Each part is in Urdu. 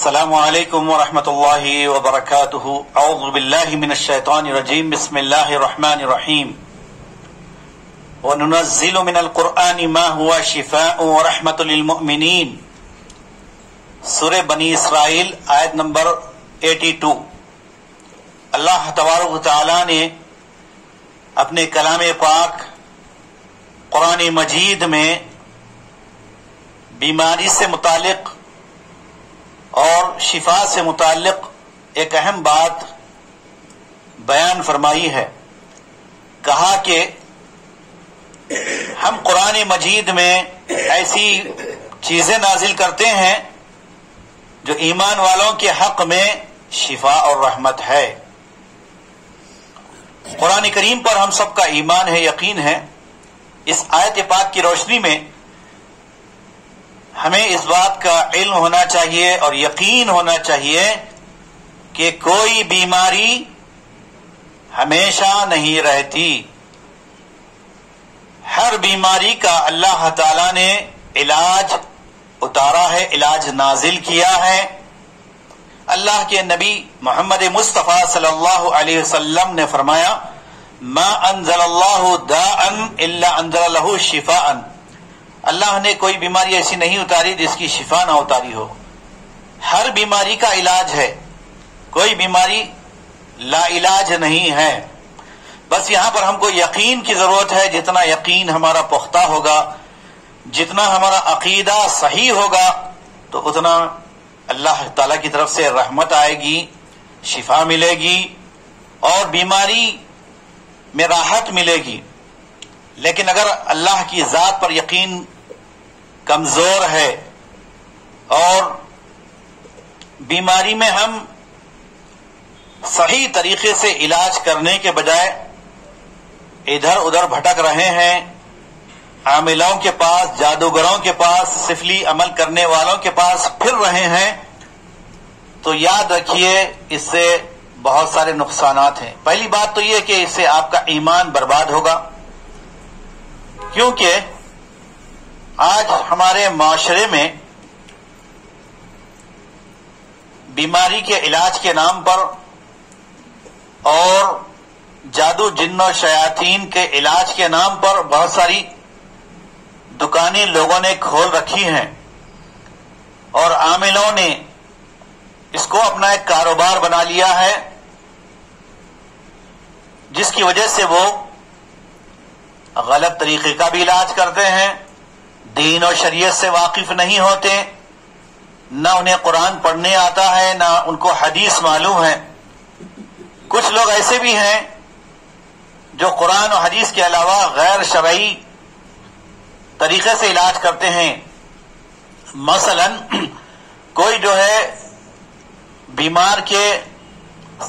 السلام علیکم ورحمۃ اللہ وبرکاتہ اعوذ باللہ من الشیطان الرجیم بسم اللہ الرحمن الرحیم وننزل من القرآن ما هو شفاء ورحمۃ للمؤمنین سورہ بنی اسرائیل آیت نمبر 82۔ اللہ تبارک و تعالی نے اپنے کلام پاک قرآن مجید میں بیماری سے متعلق اور شفا سے متعلق ایک اہم بات بیان فرمائی ہے۔ کہا کہ ہم قرآن مجید میں ایسی چیزیں نازل کرتے ہیں جو ایمان والوں کے حق میں شفا اور رحمت ہے۔ قرآن کریم پر ہم سب کا ایمان ہے، یقین ہے۔ اس آیت پاک کی روشنی میں ہمیں اس بات کا علم ہونا چاہیے اور یقین ہونا چاہیے کہ کوئی بیماری ہمیشہ نہیں رہتی۔ ہر بیماری کا اللہ تعالی نے علاج اتارا ہے، علاج نازل کیا ہے۔ اللہ کے نبی محمد مصطفیٰ صلی اللہ علیہ وسلم نے فرمایا ما انزل اللہ داء الا انزل له شفاء، اللہ نے کوئی بیماری ایسی نہیں اتاری جس کی شفا نہ اتاری ہو۔ ہر بیماری کا علاج ہے، کوئی بیماری لا علاج نہیں ہے۔ بس یہاں پر ہم کو یقین کی ضرورت ہے۔ جتنا یقین ہمارا پختہ ہوگا، جتنا ہمارا عقیدہ صحیح ہوگا، تو اتنا اللہ تعالی کی طرف سے رحمت آئے گی، شفا ملے گی اور بیماری میں راحت ملے گی۔ لیکن اگر اللہ کی ذات پر یقین کمزور ہے اور بیماری میں ہم صحیح طریقے سے علاج کرنے کے بجائے ادھر ادھر بھٹک رہے ہیں، عاملوں کے پاس، جادوگروں کے پاس، سفلی عمل کرنے والوں کے پاس پھر رہے ہیں، تو یاد رکھیے اس سے بہت سارے نقصانات ہیں۔ پہلی بات تو یہ کہ اس سے آپ کا ایمان برباد ہوگا، کیونکہ آج ہمارے معاشرے میں بیماری کے علاج کے نام پر اور جادو جن و شیاطین کے علاج کے نام پر بہت ساری دکانیں لوگوں نے کھول رکھی ہیں اور عاملوں نے اس کو اپنا ایک کاروبار بنا لیا ہے، جس کی وجہ سے وہ غلط طریقے کا بھی علاج کرتے ہیں، دین اور شریعت سے واقف نہیں ہوتے، نہ انہیں قرآن پڑھنے آتا ہے، نہ ان کو حدیث معلوم ہے۔ کچھ لوگ ایسے بھی ہیں جو قرآن اور حدیث کے علاوہ غیر شرعی طریقے سے علاج کرتے ہیں۔ مثلا کوئی جو ہے بیمار کے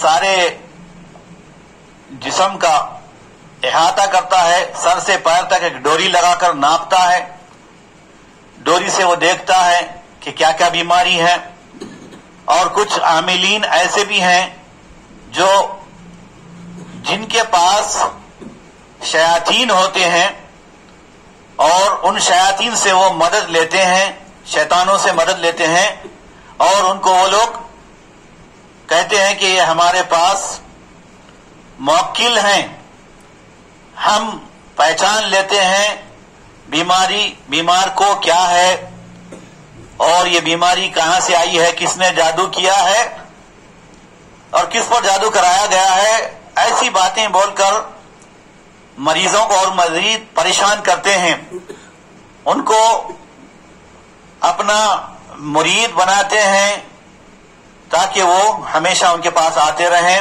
سارے جسم کا احاطہ کرتا ہے، سر سے پیر تک ایک ڈوری لگا کر ناپتا ہے، ڈوری سے وہ دیکھتا ہے کہ کیا کیا بیماری ہے۔ اور کچھ عاملین ایسے بھی ہیں جو جن کے پاس شیاطین ہوتے ہیں اور ان شیاطین سے وہ مدد لیتے ہیں، شیطانوں سے مدد لیتے ہیں، اور ان کو وہ لوگ کہتے ہیں کہ یہ ہمارے پاس موکل ہیں، ہم پہچان لیتے ہیں بیمار کو کیا ہے اور یہ بیماری کہاں سے آئی ہے، کس نے جادو کیا ہے اور کس پر جادو کرایا گیا ہے۔ ایسی باتیں بول کر مریضوں کو اور مزید پریشان کرتے ہیں، ان کو اپنا مرید بناتے ہیں تاکہ وہ ہمیشہ ان کے پاس آتے رہیں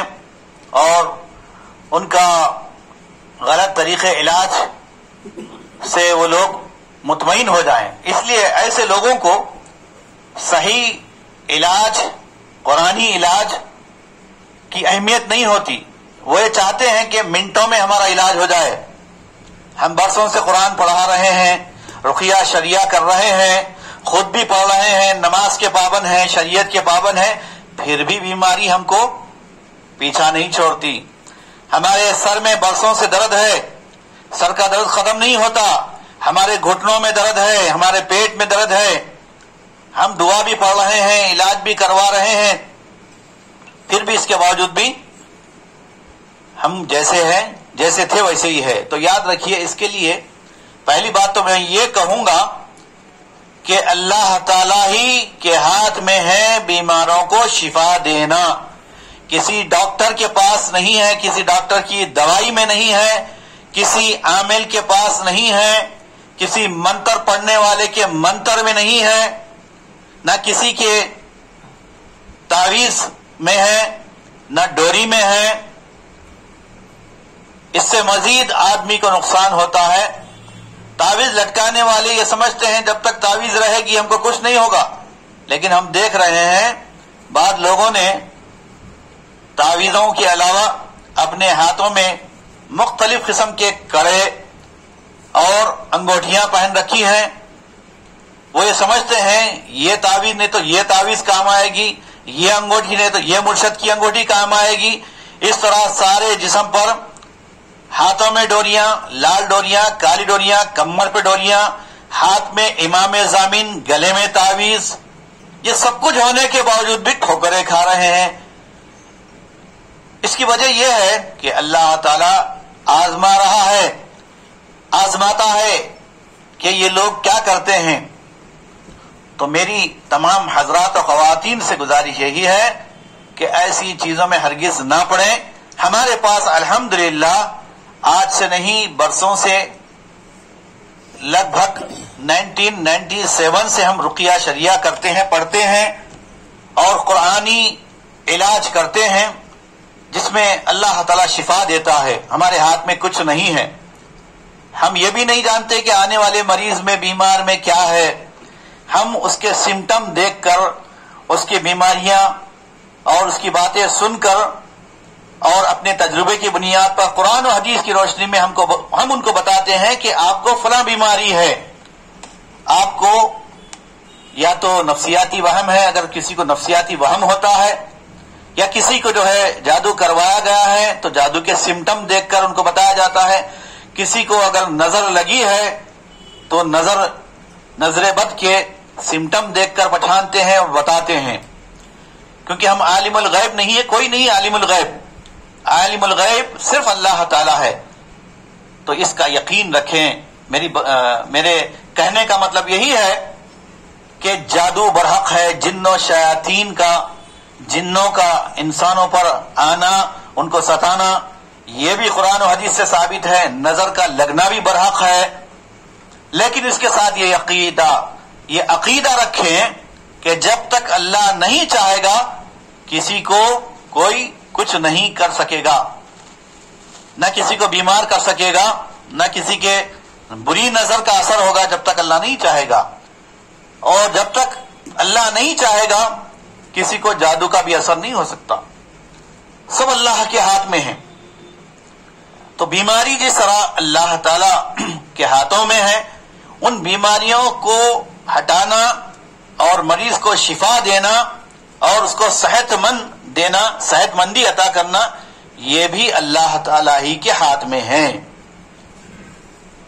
اور ان کا غلط طریقے علاج سے وہ لوگ مطمئن ہو جائیں۔ اس لیے ایسے لوگوں کو صحیح علاج، قرآنی علاج کی اہمیت نہیں ہوتی۔ وہ یہ چاہتے ہیں کہ منٹوں میں ہمارا علاج ہو جائے۔ ہم برسوں سے قرآن پڑھا رہے ہیں، رقیہ شریعہ کر رہے ہیں، خود بھی پڑھ رہے ہیں، نماز کے پابند ہیں، شریعت کے پابند ہیں، پھر بھی بیماری ہم کو پیچھا نہیں چھوڑتی۔ ہمارے سر میں برسوں سے درد ہے، سر کا درد ختم نہیں ہوتا، ہمارے گھٹنوں میں درد ہے، ہمارے پیٹ میں درد ہے، ہم دعا بھی پڑھ رہے ہیں، علاج بھی کروا رہے ہیں، پھر بھی اس کے باوجود بھی ہم جیسے ہیں جیسے تھے ویسے ہی ہے. تو یاد رکھیے، اس کے لیے پہلی بات تو میں یہ کہوں گا کہ اللہ تعالی ہی کے ہاتھ میں ہے بیماروں کو شفا دینا. کسی ڈاکٹر کے پاس نہیں ہے، کسی ڈاکٹر کی دوائی میں نہیں ہے، کسی عامل کے پاس نہیں ہے، کسی منتر پڑھنے والے کے منتر میں نہیں ہے، نہ کسی کے تعویذ میں ہے، نہ ڈوری میں ہے. اس سے مزید آدمی کو نقصان ہوتا ہے. تعویذ لٹکانے والے یہ سمجھتے ہیں جب تک تعویذ رہے گی ہم کو کچھ نہیں ہوگا، لیکن ہم دیکھ رہے ہیں بعض لوگوں نے تعویذوں کے علاوہ اپنے ہاتھوں میں مختلف قسم کے کڑے اور انگوٹھیاں پہن رکھی ہیں. وہ یہ سمجھتے ہیں یہ تعویذ نہیں تو یہ تعویذ کام آئے گی، یہ انگوٹھی نہیں تو یہ مرشد کی انگوٹھی کام آئے گی. اس طرح سارے جسم پر ہاتھوں میں ڈوریاں، لال ڈوریاں، کالی ڈوریاں، کمر پہ ڈوریاں، ہاتھ میں امام ضامن، گلے میں تعویذ. یہ سب کچھ ہونے کے باوجود بھی ٹھوکریں کھا رہے ہیں. اس کی وجہ یہ ہے کہ اللہ تعالی آزما رہا ہے، آزماتا ہے کہ یہ لوگ کیا کرتے ہیں. تو میری تمام حضرات و خواتین سے گزارش یہی ہے کہ ایسی چیزوں میں ہرگز نہ پڑیں. ہمارے پاس الحمدللہ آج سے نہیں برسوں سے لگ بھگ 1997 سے ہم رقیہ شریعہ کرتے ہیں، پڑھتے ہیں اور قرآنی علاج کرتے ہیں جس میں اللہ تعالی شفا دیتا ہے. ہمارے ہاتھ میں کچھ نہیں ہے. ہم یہ بھی نہیں جانتے کہ آنے والے مریض میں، بیمار میں کیا ہے. ہم اس کے سمٹم دیکھ کر، اس کی بیماریاں اور اس کی باتیں سن کر اور اپنے تجربے کی بنیاد پر قرآن و حدیث کی روشنی میں ہم ان کو بتاتے ہیں کہ آپ کو فلاں بیماری ہے. آپ کو یا تو نفسیاتی وہم ہے، اگر کسی کو نفسیاتی وہم ہوتا ہے، یا کسی کو جو ہے جادو کروایا گیا ہے تو جادو کے سمٹم دیکھ کر ان کو بتایا جاتا ہے. کسی کو اگر نظر لگی ہے تو نظر بد کے سمٹم دیکھ کر پہچانتے ہیں اور بتاتے ہیں. کیونکہ ہم عالم الغیب نہیں ہے، کوئی نہیں عالم الغیب. عالم الغیب صرف اللہ تعالی ہے. تو اس کا یقین رکھیں. میرے کہنے کا مطلب یہی ہے کہ جادو برحق ہے. جن و شیاطین کا، جنوں کا انسانوں پر آنا، ان کو ستانا، یہ بھی قرآن و حدیث سے ثابت ہے. نظر کا لگنا بھی برحق ہے. لیکن اس کے ساتھ یہ عقیدہ رکھیں کہ جب تک اللہ نہیں چاہے گا کسی کو کوئی کچھ نہیں کر سکے گا. نہ کسی کو بیمار کر سکے گا، نہ کسی کے بری نظر کا اثر ہوگا جب تک اللہ نہیں چاہے گا. اور جب تک اللہ نہیں چاہے گا کسی کو جادو کا بھی اثر نہیں ہو سکتا. سب اللہ کے ہاتھ میں ہے. تو بیماری جس طرح اللہ تعالی کے ہاتھوں میں ہے، ان بیماریوں کو ہٹانا اور مریض کو شفا دینا اور اس کو صحت مندی عطا کرنا، یہ بھی اللہ تعالی ہی کے ہاتھ میں ہے.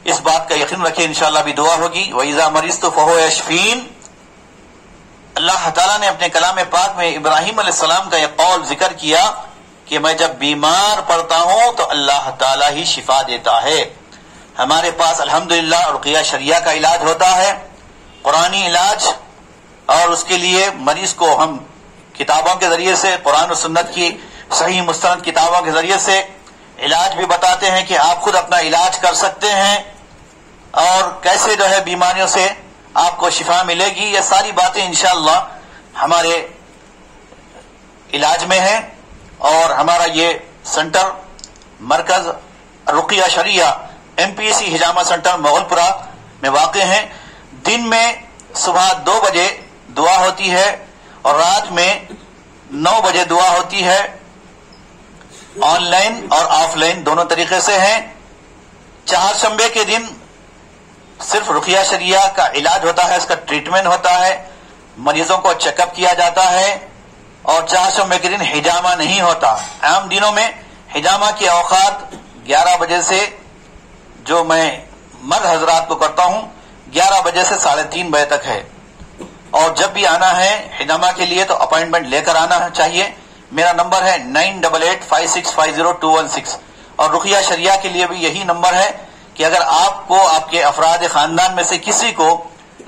اس بات کا یقین رکھیں. انشاءاللہ بھی دعا ہوگی. وَإِذَا مَرِضْتُ فَهُوَ يَشْفِينِ. اللہ تعالیٰ نے اپنے کلام پاک میں ابراہیم علیہ السلام کا یہ قول ذکر کیا کہ میں جب بیمار پڑتا ہوں تو اللہ تعالیٰ ہی شفا دیتا ہے. ہمارے پاس الحمدللہ رقیہ شریعہ کا علاج ہوتا ہے، قرآنی علاج. اور اس کے لیے مریض کو ہم کتابوں کے ذریعے سے، قرآن و سنت کی صحیح مستند کتابوں کے ذریعے سے علاج بھی بتاتے ہیں کہ آپ خود اپنا علاج کر سکتے ہیں اور کیسے جو ہے بیماریوں سے آپ کو شفا ملے گی. یہ ساری باتیں انشاءاللہ ہمارے علاج میں ہیں. اور ہمارا یہ سنٹر مرکز رقیہ شریعہ MPC ہجامہ سنٹر مغل پورہ میں واقع ہیں. دن میں صبح 2 بجے دعا ہوتی ہے اور رات میں 9 بجے دعا ہوتی ہے. آن لائن اور آف لائن دونوں طریقے سے ہیں. چہارشنبے کے دن صرف رقیہ شریعہ کا علاج ہوتا ہے، اس کا ٹریٹمنٹ ہوتا ہے، مریضوں کو چیک اپ کیا جاتا ہے. اور چہارشنبے کے دن حجامہ نہیں ہوتا. عام دنوں میں حجامہ کے اوقات 11 بجے سے، جو میں مرد حضرات کو کرتا ہوں، 11 بجے سے 3:30 بجے تک ہے. اور جب بھی آنا ہے ہجامہ کے لیے تو اپائنٹمنٹ لے کر آنا چاہیے. میرا نمبر ہے 9885650216. اور رقیہ شریعہ کے لیے بھی یہی نمبر ہے کہ اگر آپ کو آپ کے افراد خاندان میں سے کسی کو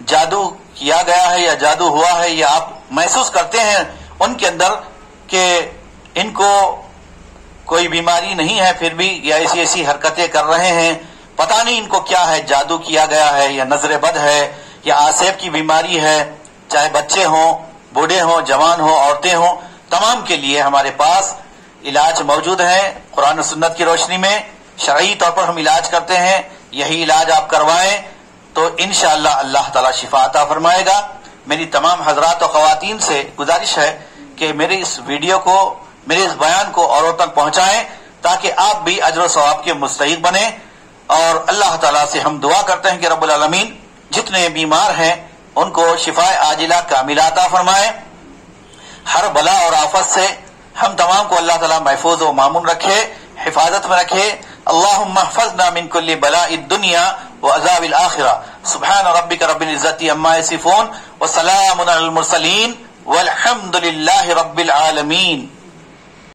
جادو کیا گیا ہے یا جادو ہوا ہے یا آپ محسوس کرتے ہیں ان کے اندر کہ ان کو کوئی بیماری نہیں ہے پھر بھی یا ایسی حرکتیں کر رہے ہیں، پتہ نہیں ان کو کیا ہے، جادو کیا گیا ہے یا نظر بد ہے یا آسیب کی بیماری ہے، چاہے بچے ہوں، بوڑھے ہوں، جوان ہوں، عورتیں ہوں، تمام کے لیے ہمارے پاس علاج موجود ہے. قرآن و سنت کی روشنی میں شرعی طور پر ہم علاج کرتے ہیں. یہی علاج آپ کروائیں تو انشاءاللہ اللہ تعالی شفا عطا فرمائے گا. میری تمام حضرات و خواتین سے گزارش ہے کہ میرے اس ویڈیو کو، میرے اس بیان کو اوروں تک پہنچائیں تاکہ آپ بھی اجر و ثواب کے مستحق بنیں. اور اللہ تعالیٰ سے ہم دعا کرتے ہیں کہ رب العالمین جتنے بیمار ہیں ان کو شفاء عاجلہ کاملہ عطا فرمائے. ہر بلا اور آفت سے ہم تمام کو اللہ تعالیٰ محفوظ و مامون رکھے، حفاظت میں رکھے. اللہم احفظنا من کل بلاء الدنیا وعذاب الآخرہ. سبحان ربک رب العزت عما یصفون وسلام علی المرسلین والحمد للہ رب العالمین.